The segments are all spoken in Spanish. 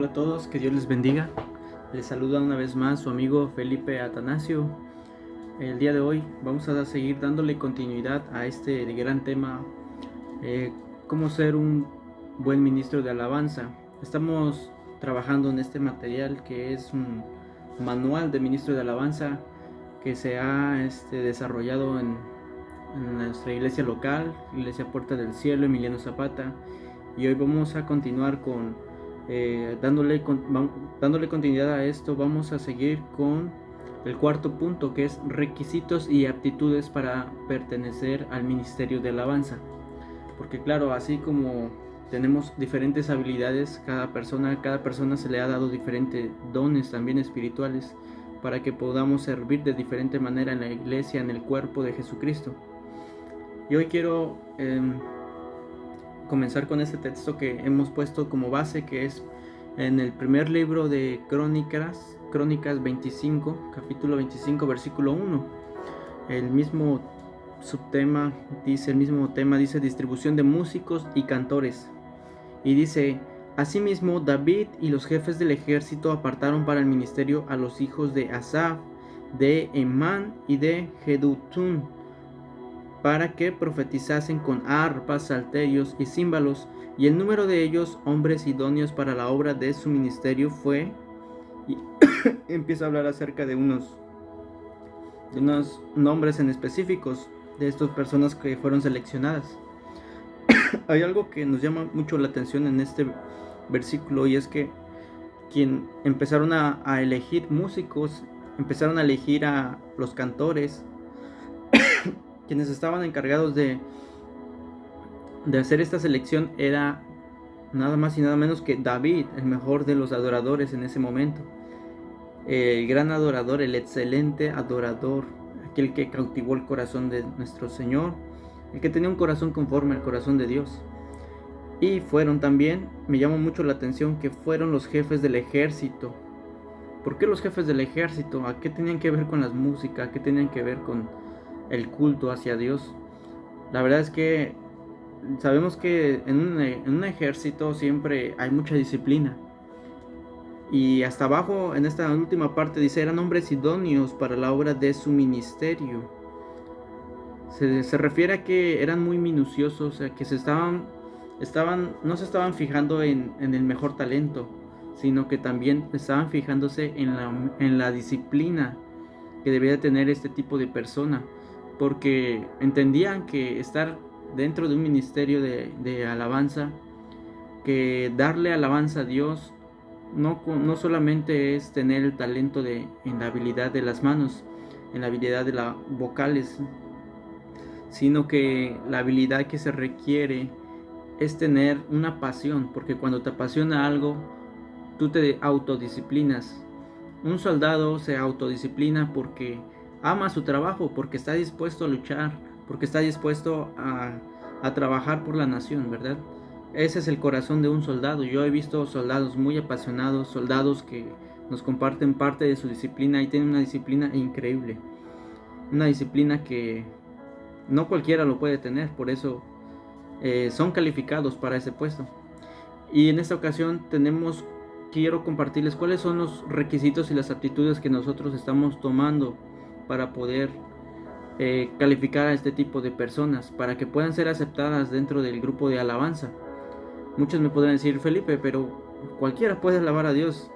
Hola a todos, que Dios les bendiga. Les saluda una vez más su amigo Felipe Atanasio. El día de hoy vamos a seguir dándole continuidad a este gran tema, cómo ser un buen ministro de alabanza. Estamos trabajando en este material que es un manual de ministro de alabanza que se ha desarrollado en nuestra iglesia local, Iglesia Puerta del Cielo, Emiliano Zapata. Y hoy vamos a continuar con dándole continuidad a esto. Vamos a seguir con el cuarto punto, que es requisitos y aptitudes para pertenecer al ministerio de alabanza. Porque claro, así como tenemos diferentes habilidades, cada persona se le ha dado diferentes dones también espirituales para que podamos servir de diferente manera en la iglesia, en el cuerpo de Jesucristo. Y hoy quiero comenzar con este texto que hemos puesto como base, que es en el primer libro de Crónicas 25, capítulo 25, versículo 1. El mismo tema dice distribución de músicos y cantores. Y dice: asimismo, David y los jefes del ejército apartaron para el ministerio a los hijos de Asaf, de Emán y de Jedutún, para que profetizasen con arpas, salterios y címbalos, y el número de ellos, hombres idóneos para la obra de su ministerio, fue... y empieza a hablar acerca de unos nombres en específicos de estas personas que fueron seleccionadas. Hay algo que nos llama mucho la atención en este versículo, y es que quien empezaron a elegir músicos, empezaron a elegir a los cantores, quienes estaban encargados de hacer esta selección, era nada más y nada menos que David, el mejor de los adoradores en ese momento, el gran adorador, el excelente adorador, aquel que cautivó el corazón de nuestro Señor, el que tenía un corazón conforme al corazón de Dios. Y fueron también, me llamó mucho la atención, que fueron los jefes del ejército. ¿Por qué los jefes del ejército? ¿A qué tenían que ver con las músicas? ¿A qué tenían que ver con el culto hacia Dios? La verdad es que sabemos que en un ejército siempre hay mucha disciplina. Y hasta abajo, en esta última parte, dice: eran hombres idóneos para la obra de su ministerio. Se refiere a que eran muy minuciosos, a que no se estaban fijando en el mejor talento, sino que también estaban fijándose en la disciplina que debía tener este tipo de persona, porque entendían que estar dentro de un ministerio de alabanza, que darle alabanza a Dios, no solamente es tener el talento en la habilidad de las manos, en la habilidad de las vocales, sino que la habilidad que se requiere es tener una pasión, porque cuando te apasiona algo, tú te autodisciplinas. Un soldado se autodisciplina porque ama su trabajo, porque está dispuesto a luchar, porque está dispuesto a trabajar por la nación, ¿verdad? Ese es el corazón de un soldado. Yo he visto soldados muy apasionados, soldados que nos comparten parte de su disciplina y tienen una disciplina increíble. Una disciplina que no cualquiera lo puede tener, por eso son calificados para ese puesto. Y en esta ocasión quiero compartirles cuáles son los requisitos y las aptitudes que nosotros estamos tomando para poder calificar a este tipo de personas, para que puedan ser aceptadas dentro del grupo de alabanza. Muchos me podrán decir: Felipe, pero cualquiera puede alabar a Dios.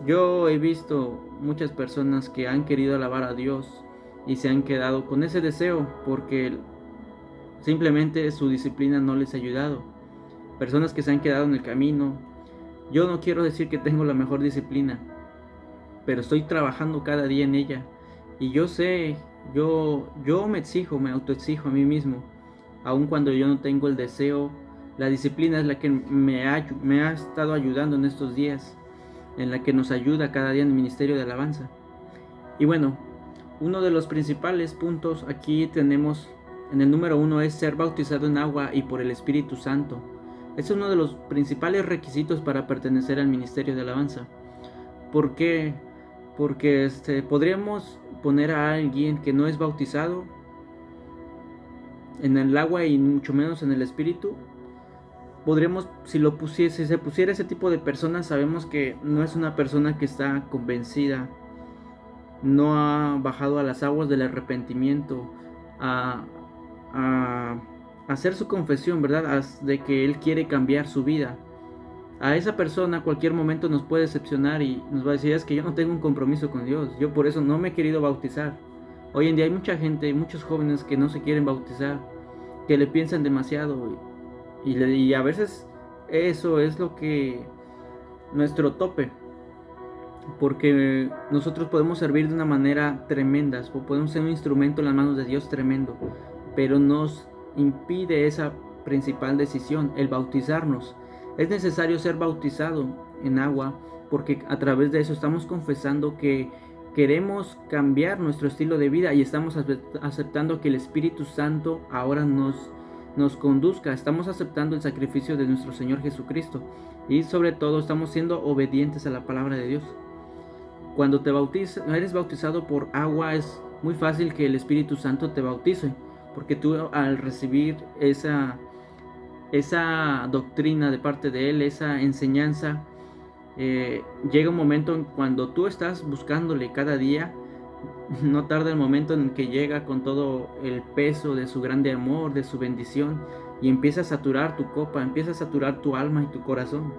Yo he visto muchas personas que han querido alabar a Dios y se han quedado con ese deseo porque simplemente su disciplina no les ha ayudado. Personas que se han quedado en el camino. Yo no quiero decir que tengo la mejor disciplina, pero estoy trabajando cada día en ella. Y yo sé, yo me autoexijo a mí mismo, aun cuando yo no tengo el deseo. La disciplina es la que me ha estado ayudando en estos días, en la que nos ayuda cada día en el ministerio de alabanza. Y bueno, uno de los principales puntos aquí tenemos, en el número 1, es ser bautizado en agua y por el Espíritu Santo. Es uno de los principales requisitos para pertenecer al ministerio de alabanza. ¿Por qué? Porque podríamos poner a alguien que no es bautizado en el agua y mucho menos en el Espíritu, podríamos, si se pusiera ese tipo de persona, sabemos que no es una persona que está convencida, no ha bajado a las aguas del arrepentimiento, a, a hacer su confesión, ¿verdad? De que él quiere cambiar su vida. A esa persona a cualquier momento nos puede decepcionar y nos va a decir: es que yo no tengo un compromiso con Dios, yo por eso no me he querido bautizar. Hoy en día hay mucha gente, muchos jóvenes que no se quieren bautizar, que le piensan demasiado y a veces eso es lo que nuestro tope, porque nosotros podemos servir de una manera tremenda, o podemos ser un instrumento en las manos de Dios tremendo, pero nos impide esa principal decisión, el bautizarnos. Es necesario ser bautizado en agua, porque a través de eso estamos confesando que queremos cambiar nuestro estilo de vida y estamos aceptando que el Espíritu Santo ahora nos conduzca. Estamos aceptando el sacrificio de nuestro Señor Jesucristo y sobre todo estamos siendo obedientes a la palabra de Dios. Cuando eres bautizado por agua, es muy fácil que el Espíritu Santo te bautice, porque tú, al recibir esa doctrina de parte de Él, esa enseñanza, llega un momento en cuando tú estás buscándole cada día, no tarda el momento en que llega con todo el peso de su grande amor, de su bendición, y empieza a saturar tu copa, empieza a saturar tu alma y tu corazón.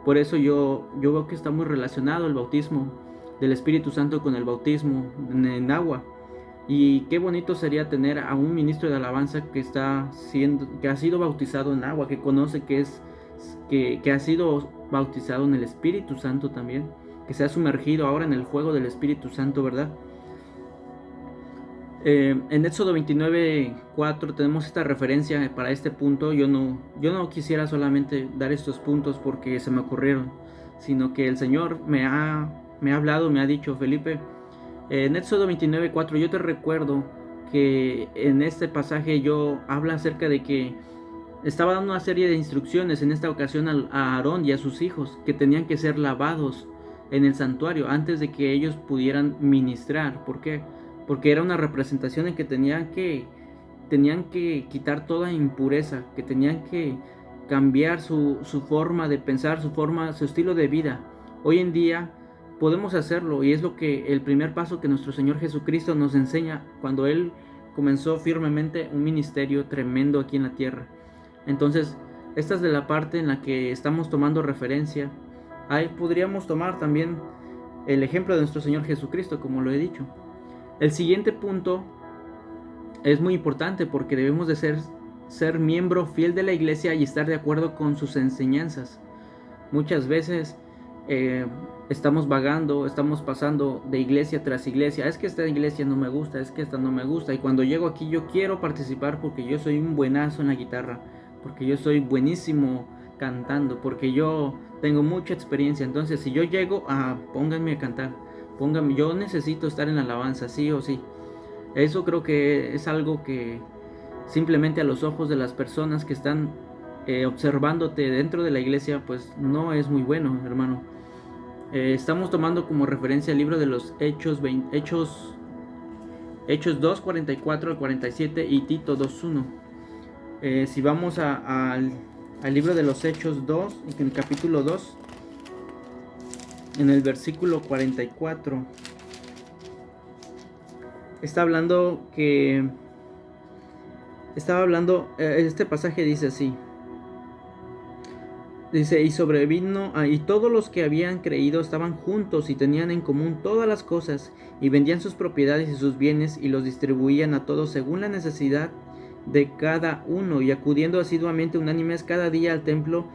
Por eso yo veo que está muy relacionado el bautismo del Espíritu Santo con el bautismo en agua. Y qué bonito sería tener a un ministro de alabanza que ha sido bautizado en agua, que conoce que ha sido bautizado en el Espíritu Santo también, que se ha sumergido ahora en el fuego del Espíritu Santo, ¿verdad? En Éxodo 29:4 tenemos esta referencia para este punto. Yo no quisiera solamente dar estos puntos porque se me ocurrieron, sino que el Señor me ha hablado, me ha dicho: Felipe, en Éxodo 29:4 yo te recuerdo que en este pasaje yo habla acerca de que estaba dando una serie de instrucciones en esta ocasión a Aarón y a sus hijos, que tenían que ser lavados en el santuario antes de que ellos pudieran ministrar. ¿Por qué? Porque era una representación en que tenían que quitar toda impureza, que tenían que cambiar su forma de pensar, su estilo de vida. Hoy en día podemos hacerlo, y es el primer paso que nuestro Señor Jesucristo nos enseña cuando Él comenzó firmemente un ministerio tremendo aquí en la tierra. Entonces, esta es de la parte en la que estamos tomando referencia. Ahí podríamos tomar también el ejemplo de nuestro Señor Jesucristo, como lo he dicho. El siguiente punto es muy importante porque debemos de ser miembro fiel de la iglesia y estar de acuerdo con sus enseñanzas. Muchas veces estamos vagando, estamos pasando de iglesia tras iglesia. Es que esta iglesia no me gusta, es que esta no me gusta. Y cuando llego aquí yo quiero participar porque yo soy un buenazo en la guitarra, porque yo soy buenísimo cantando, porque yo tengo mucha experiencia. Entonces si yo llego, pónganme a cantar, yo necesito estar en la alabanza, sí o sí. Eso creo que es algo que simplemente a los ojos de las personas que están observándote dentro de la iglesia, pues no es muy bueno, hermano. Estamos tomando como referencia el libro de los Hechos 2, 44 al 47 y Tito 2:1. Si vamos al libro de los Hechos 2, en el capítulo 2, en el versículo 44, estaba hablando, este pasaje dice así. Dice: y sobrevino, y todos los que habían creído estaban juntos y tenían en común todas las cosas, y vendían sus propiedades y sus bienes y los distribuían a todos según la necesidad de cada uno, y acudiendo asiduamente unánimes cada día al templo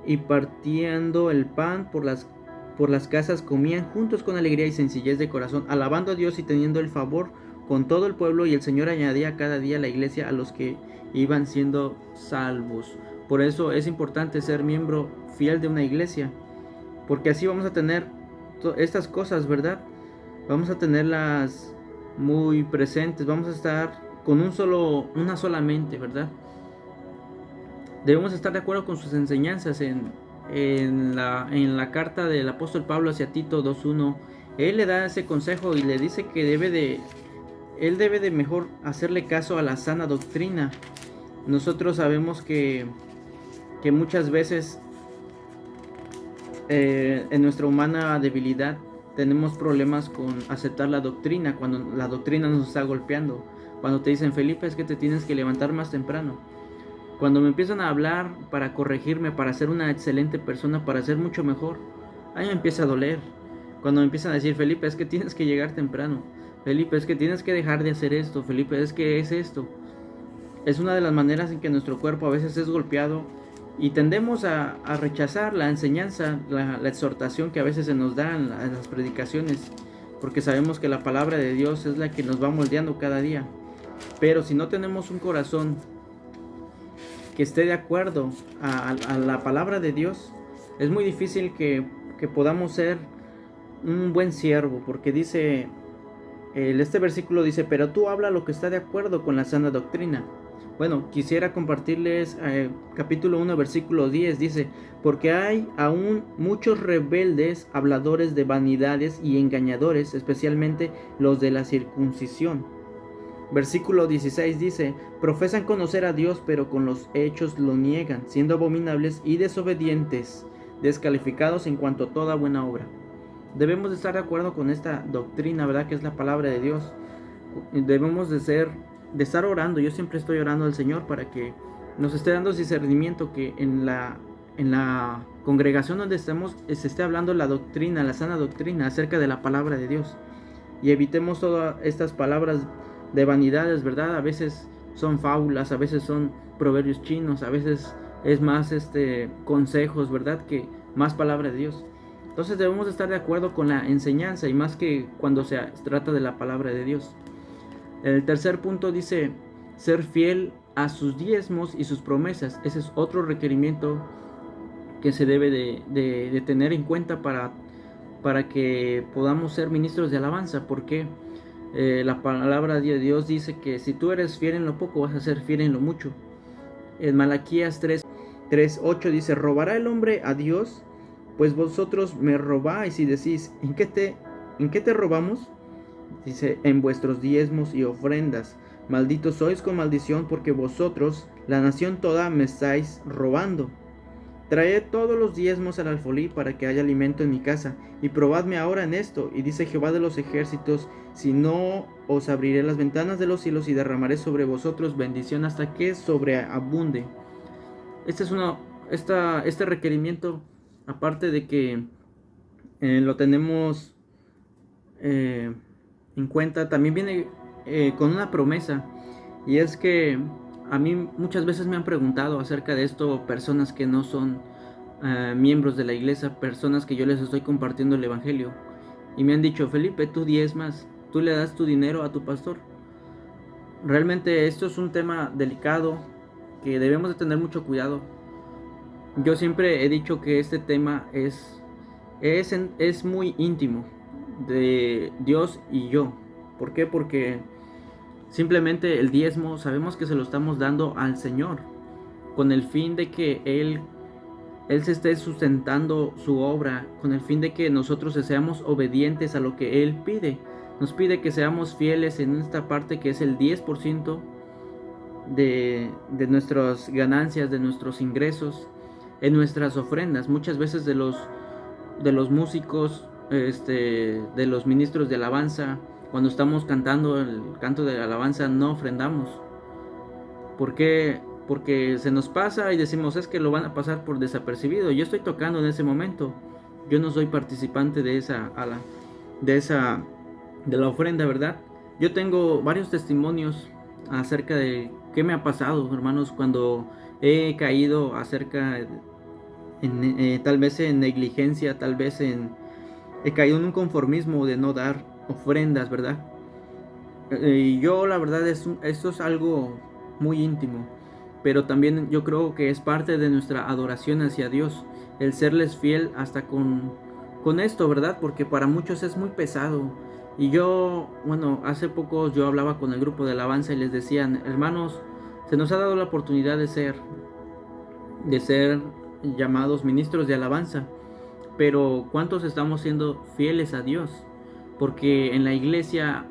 y partiendo el pan por las casas, comían juntos con alegría y sencillez de corazón, alabando a Dios y teniendo el favor con todo el pueblo, y el Señor añadía cada día a la iglesia a los que iban siendo salvos. Por eso es importante ser miembro fiel de una iglesia, porque así vamos a tener estas cosas, ¿verdad? Vamos a tenerlas muy presentes, vamos a estar con una sola mente, ¿verdad? Debemos estar de acuerdo con sus enseñanzas. En la carta del apóstol Pablo hacia Tito 2:1, él le da ese consejo y le dice que él debe de mejor hacerle caso a la sana doctrina. Nosotros sabemos que que muchas veces en nuestra humana debilidad tenemos problemas con aceptar la doctrina, cuando la doctrina nos está golpeando. Cuando te dicen, Felipe, es que te tienes que levantar más temprano. Cuando me empiezan a hablar para corregirme, para ser una excelente persona, para ser mucho mejor, a mí me empieza a doler. Cuando me empiezan a decir, Felipe, es que tienes que llegar temprano. Felipe, es que tienes que dejar de hacer esto. Felipe, es que es esto. Es una de las maneras en que nuestro cuerpo a veces es golpeado y tendemos a rechazar la enseñanza, la exhortación que a veces se nos da en las predicaciones, porque sabemos que la palabra de Dios es la que nos va moldeando cada día. Pero si no tenemos un corazón que esté de acuerdo a la palabra de Dios, es muy difícil que podamos ser un buen siervo, porque dice, este versículo dice, pero tú habla lo que está de acuerdo con la sana doctrina. Bueno, quisiera compartirles capítulo 1, versículo 10, dice, porque hay aún muchos rebeldes, habladores de vanidades y engañadores, especialmente los de la circuncisión. Versículo 16 dice, profesan conocer a Dios, pero con los hechos lo niegan, siendo abominables y desobedientes, descalificados en cuanto a toda buena obra. Debemos de estar de acuerdo con esta doctrina, ¿verdad? Que es la palabra de Dios. Debemos de estar orando. Yo siempre estoy orando al Señor para que nos esté dando discernimiento, que en la congregación donde estemos se esté hablando la doctrina, la sana doctrina acerca de la palabra de Dios. Y evitemos todas estas palabras de vanidades, ¿verdad? A veces son fábulas, a veces son proverbios chinos, a veces es más consejos, ¿verdad? Que más palabra de Dios. Entonces debemos estar de acuerdo con la enseñanza y más que cuando se trata de la palabra de Dios. El tercer punto dice, ser fiel a sus diezmos y sus promesas. Ese es otro requerimiento que se debe de tener en cuenta para que podamos ser ministros de alabanza, porque la palabra de Dios dice que si tú eres fiel en lo poco, vas a ser fiel en lo mucho. En Malaquías 3:8 dice, ¿robará el hombre a Dios? Pues vosotros me robáis y decís, ¿en qué te robamos? Dice, en vuestros diezmos y ofrendas. Malditos sois con maldición, porque vosotros, la nación toda, me estáis robando. Traed todos los diezmos al alfolí para que haya alimento en mi casa, y probadme ahora en esto. Y dice Jehová de los ejércitos, si no, os abriré las ventanas de los cielos y derramaré sobre vosotros bendición hasta que sobreabunde. Este requerimiento, aparte de que lo tenemos en cuenta, también viene con una promesa, y es que a mí muchas veces me han preguntado acerca de esto personas que no son miembros de la iglesia, personas que yo les estoy compartiendo el evangelio, y me han dicho, Felipe, tú diezmas, tú le das tu dinero a tu pastor. Realmente esto es un tema delicado que debemos de tener mucho cuidado. Yo siempre he dicho que este tema es muy íntimo de Dios y yo. ¿Por qué? Porque simplemente el diezmo sabemos que se lo estamos dando al Señor con el fin de que Él se esté sustentando su obra, con el fin de que nosotros seamos obedientes a lo que Él pide. Nos pide que seamos fieles en esta parte que es el 10% de nuestras ganancias, de nuestros ingresos, en nuestras ofrendas. Muchas veces de los músicos, de los ministros de alabanza, cuando estamos cantando el canto de la alabanza, no ofrendamos. ¿Por qué? Porque se nos pasa y decimos, es que lo van a pasar por desapercibido. Yo estoy tocando en ese momento, yo no soy participante de la ofrenda, ¿verdad? Yo tengo varios testimonios acerca de qué me ha pasado, hermanos, cuando he caído tal vez en negligencia, tal vez he caído en un conformismo de no dar ofrendas, ¿verdad? Y yo la verdad esto es algo muy íntimo, pero también yo creo que es parte de nuestra adoración hacia Dios, el serles fiel hasta con esto, ¿verdad? Porque para muchos es muy pesado. Y hace poco yo hablaba con el grupo de alabanza y les decían, hermanos, se nos ha dado la oportunidad de ser llamados ministros de alabanza, pero ¿cuántos estamos siendo fieles a Dios? Porque en la iglesia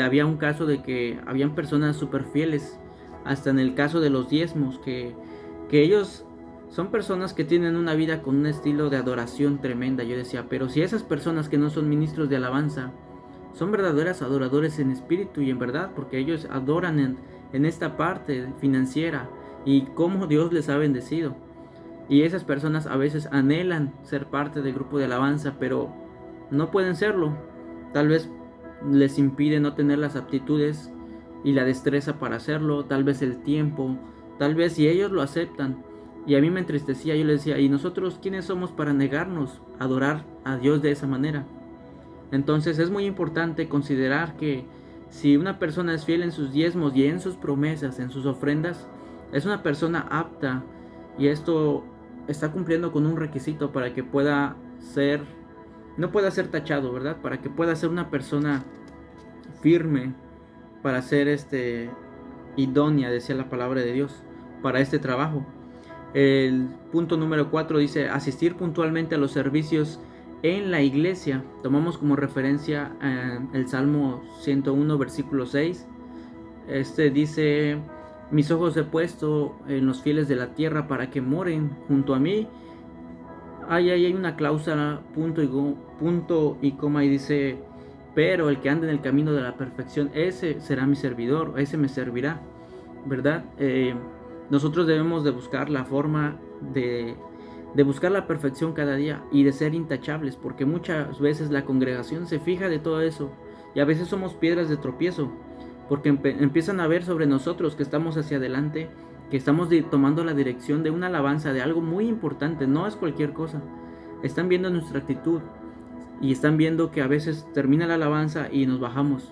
había un caso de que habían personas súper fieles, hasta en el caso de los diezmos, que ellos son personas que tienen una vida con un estilo de adoración tremenda. Yo decía, pero si esas personas que no son ministros de alabanza son verdaderos adoradores en espíritu y en verdad, porque ellos adoran en esta parte financiera y cómo Dios les ha bendecido. Y esas personas a veces anhelan ser parte del grupo de alabanza, pero no pueden serlo. Tal vez les impide no tener las aptitudes y la destreza para hacerlo, tal vez el tiempo, tal vez si ellos lo aceptan. Y a mí me entristecía, yo les decía, ¿y nosotros quiénes somos para negarnos a adorar a Dios de esa manera? Entonces es muy importante considerar que si una persona es fiel en sus diezmos y en sus promesas, en sus ofrendas, es una persona apta, y esto está cumpliendo con un requisito para que pueda ser, no pueda ser tachado, ¿verdad? Para que pueda ser una persona firme, para ser idónea, decía la palabra de Dios, para este trabajo. El punto número 4 dice asistir puntualmente a los servicios en la iglesia. Tomamos como referencia el Salmo 101 versículo 6. Dice: mis ojos he puesto en los fieles de la tierra para que moren junto a mí. Hay una cláusula, punto y coma, y dice: pero el que ande en el camino de la perfección, ese será mi servidor, ese me servirá, ¿verdad? Nosotros debemos de buscar la forma de buscar la perfección cada día y de ser intachables, porque muchas veces la congregación se fija de todo eso y a veces somos piedras de tropiezo, porque empiezan a ver sobre nosotros que estamos hacia adelante, que estamos tomando la dirección de una alabanza, de algo muy importante, no es cualquier cosa. Están viendo nuestra actitud y están viendo que a veces termina la alabanza y nos bajamos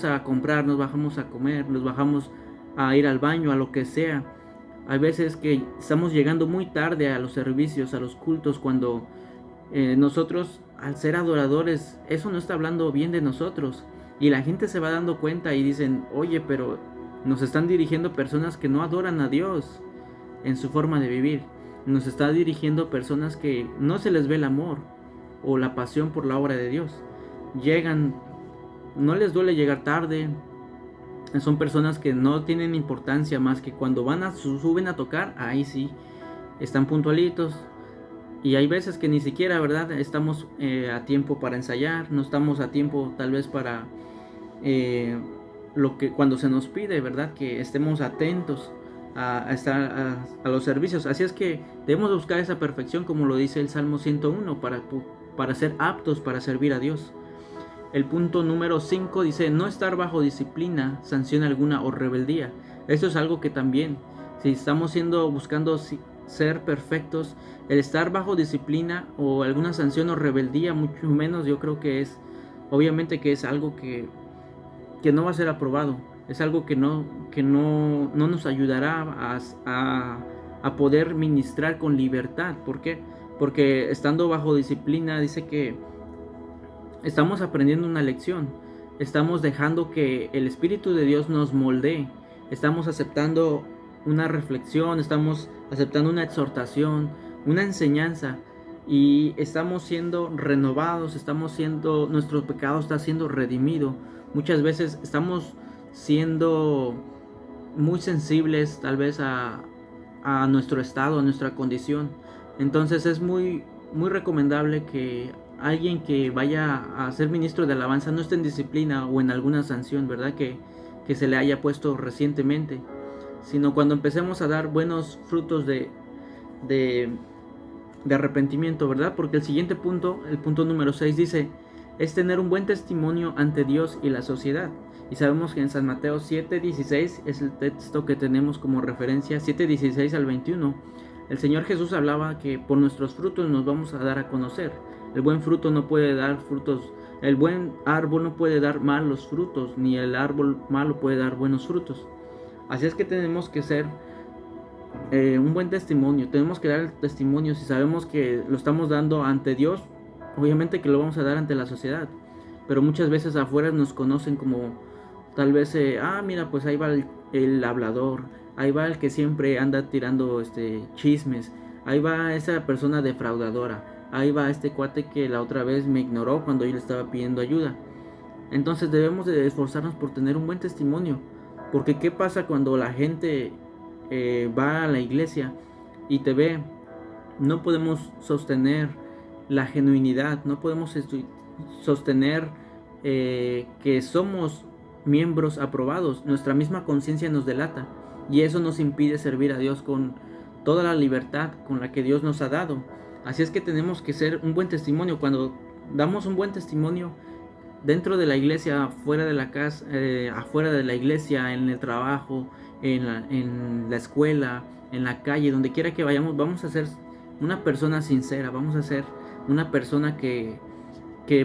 a comprar, nos bajamos a comer, nos bajamos a ir al baño, a lo que sea. Hay veces que estamos llegando muy tarde a los servicios, a los cultos, cuando nosotros, al ser adoradores, eso no está hablando bien de nosotros. Y la gente se va dando cuenta y dicen: oye, pero nos están dirigiendo personas que no adoran a Dios en su forma de vivir. Nos está dirigiendo personas que no se les ve el amor o la pasión por la obra de Dios. Llegan, no les duele llegar tarde. Son personas que no tienen importancia más que cuando suben a tocar, ahí sí, están puntualitos. Y hay veces que ni siquiera, ¿verdad?, estamos a tiempo para ensayar, no estamos a tiempo tal vez para cuando se nos pide, ¿verdad?, que estemos atentos a estar a los servicios. Así es que debemos buscar esa perfección, como lo dice el Salmo 101, para ser aptos para servir a Dios. El punto número 5 dice: no estar bajo disciplina, sanción alguna o rebeldía. Esto es algo que también, si estamos buscando ser perfectos, el estar bajo disciplina o alguna sanción o rebeldía, mucho menos, yo creo que obviamente que es algo que no va a ser aprobado. Es algo que no nos ayudará a poder ministrar con libertad. ¿Por qué? Porque estando bajo disciplina, dice que estamos aprendiendo una lección, estamos dejando que el Espíritu de Dios nos moldee, estamos aceptando una reflexión, estamos aceptando una exhortación, una enseñanza, y estamos siendo renovados, nuestro pecado está siendo redimido. Muchas veces estamos siendo muy sensibles tal vez a nuestro estado, a nuestra condición. Entonces es muy, muy recomendable que alguien que vaya a ser ministro de alabanza no esté en disciplina o en alguna sanción, ¿verdad?, que se le haya puesto recientemente, sino cuando empecemos a dar buenos frutos de arrepentimiento, ¿verdad? Porque el siguiente punto, el punto número 6, dice: es tener un buen testimonio ante Dios y la sociedad. Y sabemos que en San Mateo 7:16 es el texto que tenemos como referencia, 7:16 al 21. El Señor Jesús hablaba que por nuestros frutos nos vamos a dar a conocer. El buen fruto no puede dar frutos, el buen árbol no puede dar malos frutos, ni el árbol malo puede dar buenos frutos. Así es que tenemos que ser un buen testimonio, tenemos que dar el testimonio. Si sabemos que lo estamos dando ante Dios, obviamente que lo vamos a dar ante la sociedad, pero muchas veces afuera nos conocen como tal vez, mira, pues ahí va el hablador, ahí va el que siempre anda tirando chismes, ahí va esa persona defraudadora, ahí va este cuate que la otra vez me ignoró cuando yo le estaba pidiendo ayuda. Entonces debemos de esforzarnos por tener un buen testimonio, porque ¿qué pasa cuando la gente va a la iglesia y te ve, no podemos sostener la genuinidad, no podemos sostener que somos miembros aprobados. Nuestra misma conciencia nos delata y eso nos impide servir a Dios con toda la libertad con la que Dios nos ha dado. Así es que tenemos que ser un buen testimonio. Cuando damos un buen testimonio dentro de la iglesia, fuera de la casa, afuera de la iglesia, en el trabajo, en la escuela, en la calle, donde quiera que vayamos, vamos a ser una persona sincera, vamos a ser una persona que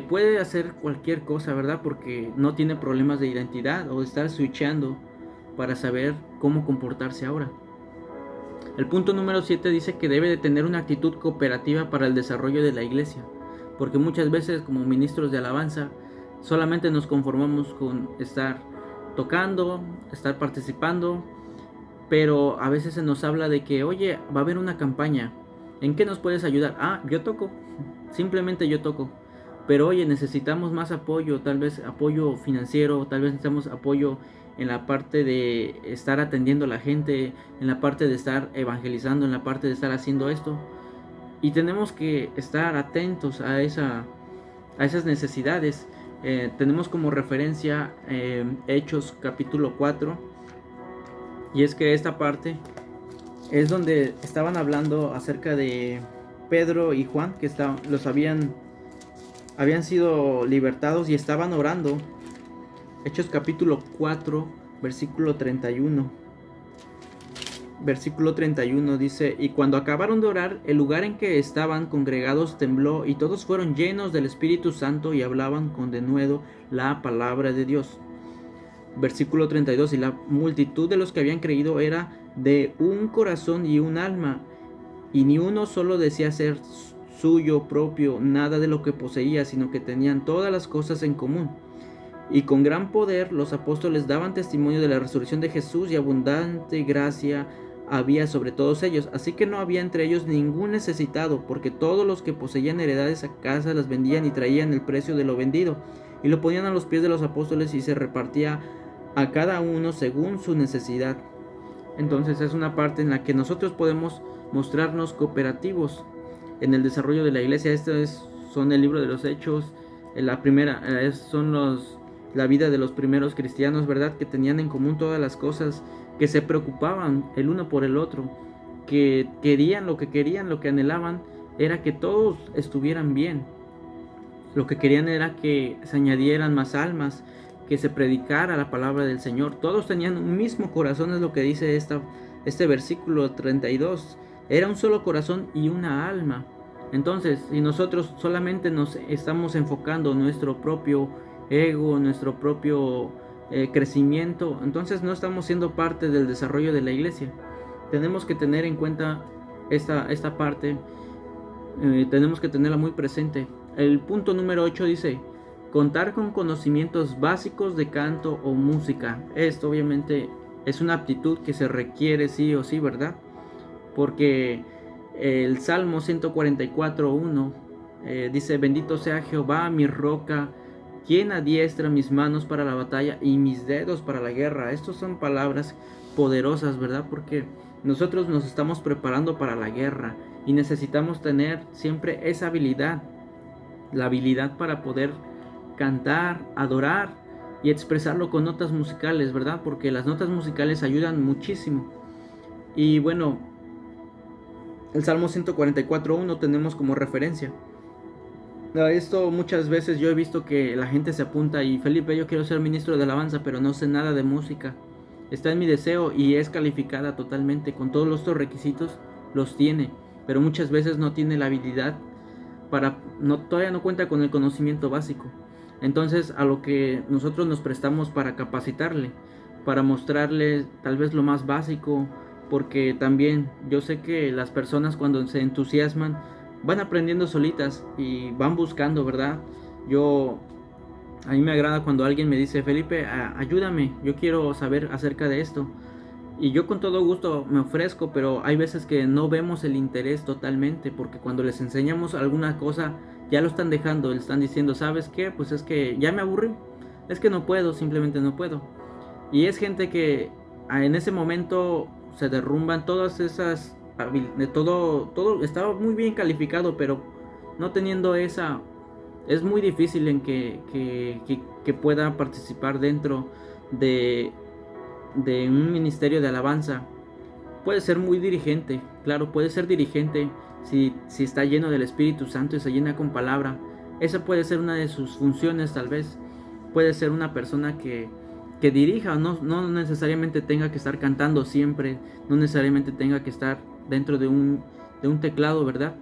puede hacer cualquier cosa, ¿verdad? Porque no tiene problemas de identidad o de estar switchando para saber cómo comportarse ahora. El punto número 7 dice que debe de tener una actitud cooperativa para el desarrollo de la iglesia, porque muchas veces como ministros de alabanza solamente nos conformamos con estar tocando, estar participando, pero a veces se nos habla de que, oye, va a haber una campaña, ¿en qué nos puedes ayudar? Ah, yo toco, simplemente yo toco. Pero oye, necesitamos más apoyo, tal vez apoyo financiero, tal vez necesitamos apoyo en la parte de estar atendiendo a la gente, en la parte de estar evangelizando, en la parte de estar haciendo esto. Y tenemos que estar atentos a esas necesidades. Tenemos como referencia Hechos capítulo 4. Y es que esta parte es donde estaban hablando acerca de Pedro y Juan, que habían sido libertados y estaban orando. Hechos capítulo 4, versículo 31. Versículo 31 dice: y cuando acabaron de orar, el lugar en que estaban congregados tembló, y todos fueron llenos del Espíritu Santo y hablaban con denuedo la palabra de Dios. Versículo 32: y la multitud de los que habían creído era de un corazón y un alma, y ni uno solo decía ser suyo propio nada de lo que poseía, sino que tenían todas las cosas en común. Y con gran poder los apóstoles daban testimonio de la resurrección de Jesús, y abundante gracia había sobre todos ellos. Así que no había entre ellos ningún necesitado, porque todos los que poseían heredades a casa las vendían y traían el precio de lo vendido, y lo ponían a los pies de los apóstoles, y se repartía a cada uno según su necesidad. Entonces es una parte en la que nosotros podemos mostrarnos cooperativos en el desarrollo de la iglesia. Son el libro de los Hechos, la vida de los primeros cristianos, ¿verdad? Que tenían en común todas las cosas, que se preocupaban el uno por el otro, que querían, lo que anhelaban era que todos estuvieran bien. Lo que querían era que se añadieran más almas, que se predicara la palabra del Señor. Todos tenían un mismo corazón, es lo que dice este versículo 32. Era un solo corazón y una alma. Entonces, si nosotros solamente nos estamos enfocando en nuestro propio ego, nuestro propio crecimiento, entonces no estamos siendo parte del desarrollo de la iglesia. Tenemos que tener en cuenta esta parte, tenemos que tenerla muy presente. El punto número 8 dice: contar con conocimientos básicos de canto o música. Esto obviamente es una aptitud que se requiere sí o sí, ¿verdad? Porque el Salmo 144:1 dice: bendito sea Jehová, mi roca, quien adiestra mis manos para la batalla y mis dedos para la guerra. Estas son palabras poderosas, ¿verdad? Porque nosotros nos estamos preparando para la guerra y necesitamos tener siempre esa habilidad, la habilidad para poder cantar, adorar y expresarlo con notas musicales, ¿verdad? Porque las notas musicales ayudan muchísimo. Y bueno, el Salmo 144:1 tenemos como referencia. Esto muchas veces yo he visto que la gente se apunta y: Felipe, yo quiero ser ministro de alabanza, pero no sé nada de música. Está en mi deseo y es calificada totalmente, con todos estos requisitos los tiene, pero muchas veces no tiene la habilidad todavía no cuenta con el conocimiento básico. Entonces, a lo que nosotros nos prestamos para capacitarle, para mostrarle tal vez lo más básico, porque también yo sé que las personas cuando se entusiasman van aprendiendo solitas y van buscando, ¿verdad? A mí me agrada cuando alguien me dice: Felipe, ayúdame, yo quiero saber acerca de esto. Y yo con todo gusto me ofrezco, pero hay veces que no vemos el interés totalmente, porque cuando les enseñamos alguna cosa ya lo están dejando, le están diciendo: ¿sabes qué? Pues es que ya me aburrí, es que no puedo, simplemente no puedo. Y es gente que en ese momento se derrumban todas esas de todo estaba muy bien calificado, pero no teniendo esa, es muy difícil en que pueda participar dentro de, de un ministerio de alabanza. Puede ser muy dirigente, claro, puede ser dirigente si está lleno del Espíritu Santo y se llena con palabra. Esa puede ser una de sus funciones, tal vez. Puede ser una persona que dirija, no necesariamente tenga que estar cantando siempre, no necesariamente tenga que estar dentro de un teclado, ¿verdad?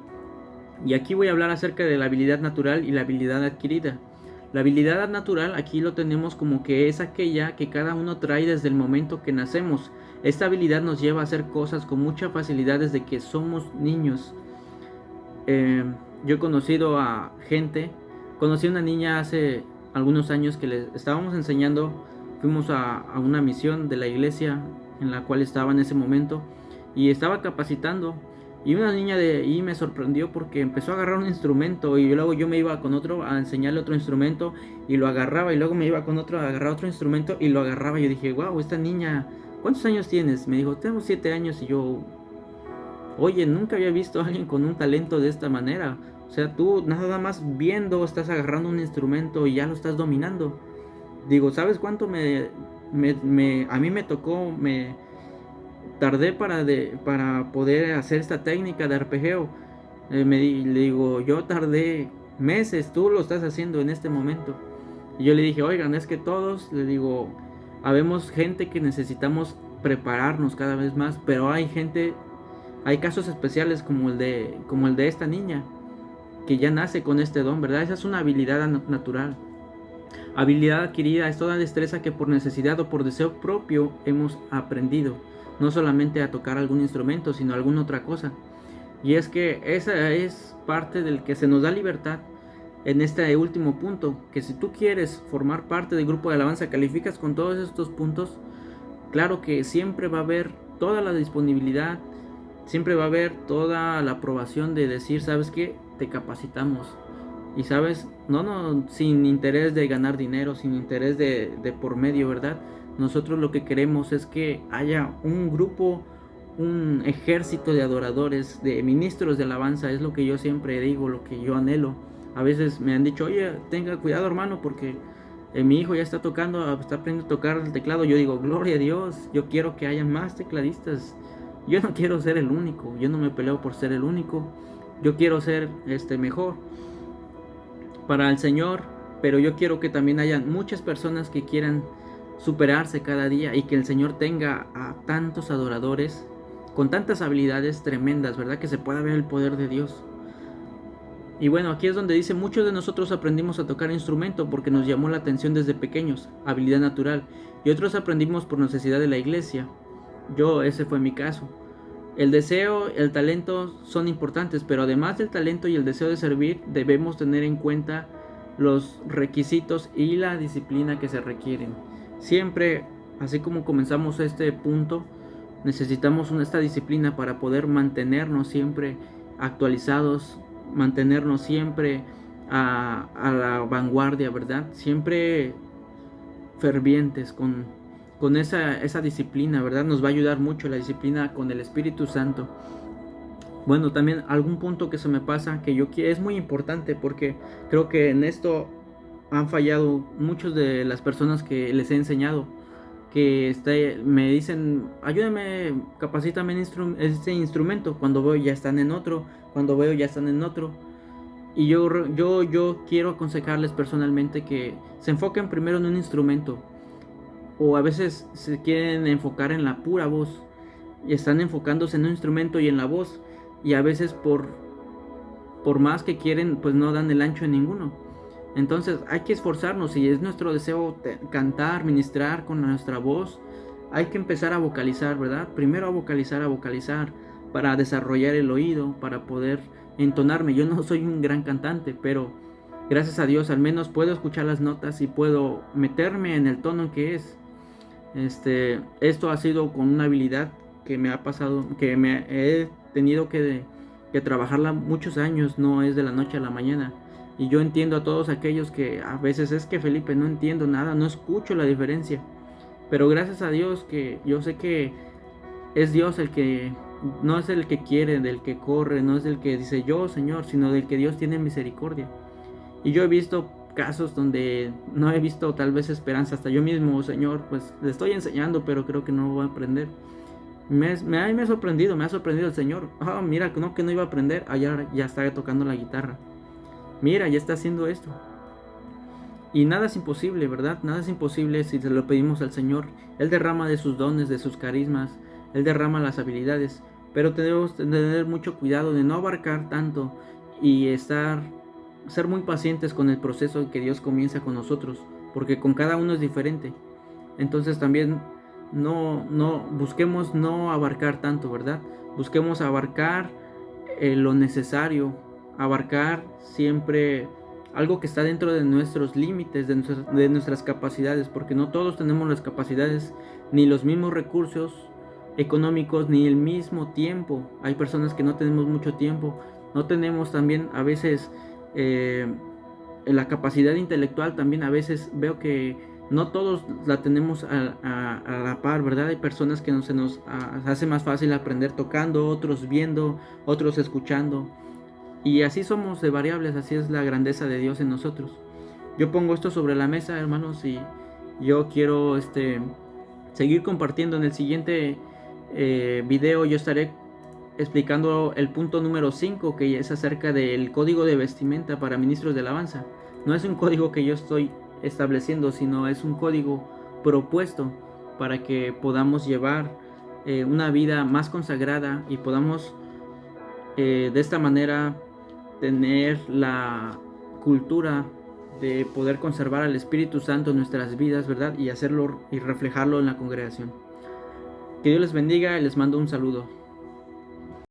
Y aquí voy a hablar acerca de la habilidad natural y la habilidad adquirida. La habilidad natural aquí lo tenemos como que es aquella que cada uno trae desde el momento que nacemos. Esta habilidad nos lleva a hacer cosas con mucha facilidad desde que somos niños. Yo he conocido a gente, conocí a una niña hace algunos años que le estábamos enseñando, fuimos a una misión de la iglesia en la cual estaba en ese momento y estaba capacitando. Y una niña de ahí me sorprendió porque empezó a agarrar un instrumento y luego yo me iba con otro a enseñarle otro instrumento y lo agarraba y luego me iba con otro a agarrar otro instrumento y lo agarraba. Y yo dije, wow, esta niña, ¿cuántos años tienes? Me dijo, tengo 7 años. Y yo, oye, nunca había visto a alguien con un talento de esta manera. O sea, tú nada más viendo estás agarrando un instrumento y ya lo estás dominando. Digo, ¿sabes cuánto a mí me tocó, me tardé para poder hacer esta técnica de arpegio? Le digo, yo tardé meses, tú lo estás haciendo en este momento. Y yo le dije, oigan, es que todos, le digo, habemos gente que necesitamos prepararnos cada vez más, pero hay casos especiales como el de esta niña, que ya nace con este don, ¿verdad? Esa es una habilidad natural. Habilidad adquirida es toda destreza que por necesidad o por deseo propio hemos aprendido, no solamente a tocar algún instrumento, sino alguna otra cosa. Y es que esa es parte del que se nos da libertad en este último punto, que si tú quieres formar parte del grupo de alabanza, calificas con todos estos puntos, claro que siempre va a haber toda la disponibilidad, siempre va a haber toda la aprobación de decir, ¿sabes qué? Te capacitamos. Y sabes, sin interés de ganar dinero, sin interés de por medio, ¿verdad? Nosotros lo que queremos es que haya un grupo, un ejército de adoradores, de ministros de alabanza. Es lo que yo siempre digo, lo que yo anhelo. A veces me han dicho, oye, tenga cuidado, hermano, porque mi hijo ya está está aprendiendo a tocar el teclado. Yo digo, gloria a Dios, yo quiero que haya más tecladistas. Yo no quiero ser el único, yo no me peleo por ser el único. Yo quiero ser mejor para el Señor, pero yo quiero que también haya muchas personas que quieran superarse cada día y que el Señor tenga a tantos adoradores con tantas habilidades tremendas, ¿verdad? Que se pueda ver el poder de Dios. Y bueno, aquí es donde dice, muchos de nosotros aprendimos a tocar instrumento porque nos llamó la atención desde pequeños, habilidad natural, y otros aprendimos por necesidad de la iglesia. Ese fue mi caso. El deseo, el talento son importantes, pero además del talento y el deseo de servir, debemos tener en cuenta los requisitos y la disciplina que se requieren. Siempre, así como comenzamos este punto, necesitamos esta disciplina para poder mantenernos siempre actualizados, mantenernos siempre a la vanguardia, ¿verdad? Siempre fervientes con esa disciplina, ¿verdad? Nos va a ayudar mucho la disciplina con el Espíritu Santo. Bueno, también algún punto que se me pasa que es muy importante, porque creo que en esto han fallado muchos de las personas que les he enseñado, que me dicen, ayúdame, capacítame en este instrumento. Cuando veo ya están en otro, cuando veo ya están en otro. Y yo quiero aconsejarles personalmente que se enfoquen primero en un instrumento, o a veces se quieren enfocar en la pura voz y están enfocándose en un instrumento y en la voz, y a veces por más que quieren, pues no dan el ancho en ninguno. Entonces hay que esforzarnos, si es nuestro deseo cantar, ministrar con nuestra voz, hay que empezar a vocalizar, ¿verdad? Primero a vocalizar para desarrollar el oído, para poder entonarme. Yo no soy un gran cantante, pero gracias a Dios al menos puedo escuchar las notas y puedo meterme en el tono que es. Esto ha sido con una habilidad que me ha pasado, que me he tenido que trabajarla muchos años, no es de la noche a la mañana. Y yo entiendo a todos aquellos que a veces es que, Felipe, no entiendo nada, no escucho la diferencia. Pero gracias a Dios que yo sé que es Dios el que no es del que quiere, del que corre, no es del que dice yo, Señor, sino del que Dios tiene misericordia. Y yo he visto casos donde no he visto tal vez esperanza, hasta yo mismo, Señor, pues le estoy enseñando, pero creo que no voy a aprender. Me ha sorprendido el Señor. Mira, no, que no iba a aprender, allá ya está tocando la guitarra. Mira, ya está haciendo esto. Y nada es imposible, ¿verdad? Nada es imposible si se lo pedimos al Señor. Él derrama de sus dones, de sus carismas, Él derrama las habilidades, pero tenemos que tener mucho cuidado de no abarcar tanto y ser muy pacientes con el proceso que Dios comienza con nosotros, porque con cada uno es diferente. Entonces también busquemos no abarcar tanto, ¿verdad? Busquemos abarcar lo necesario, abarcar siempre algo que está dentro de nuestros límites, de nuestras capacidades, porque no todos tenemos las capacidades, ni los mismos recursos económicos, ni el mismo tiempo. Hay personas que no tenemos mucho tiempo, no tenemos también a veces la capacidad intelectual, también a veces veo que no todos la tenemos a la par, ¿verdad? Hay personas que se nos hace más fácil aprender tocando, otros viendo, otros escuchando. Y así somos de variables, así es la grandeza de Dios en nosotros. Yo pongo esto sobre la mesa, hermanos, y yo quiero seguir compartiendo. En el siguiente video yo estaré explicando el punto número 5, que es acerca del código de vestimenta para ministros de alabanza. No es un código que yo estoy estableciendo, sino es un código propuesto para que podamos llevar una vida más consagrada y podamos de esta manera tener la cultura de poder conservar al Espíritu Santo en nuestras vidas, ¿verdad? Y hacerlo y reflejarlo en la congregación. Que Dios les bendiga y les mando un saludo.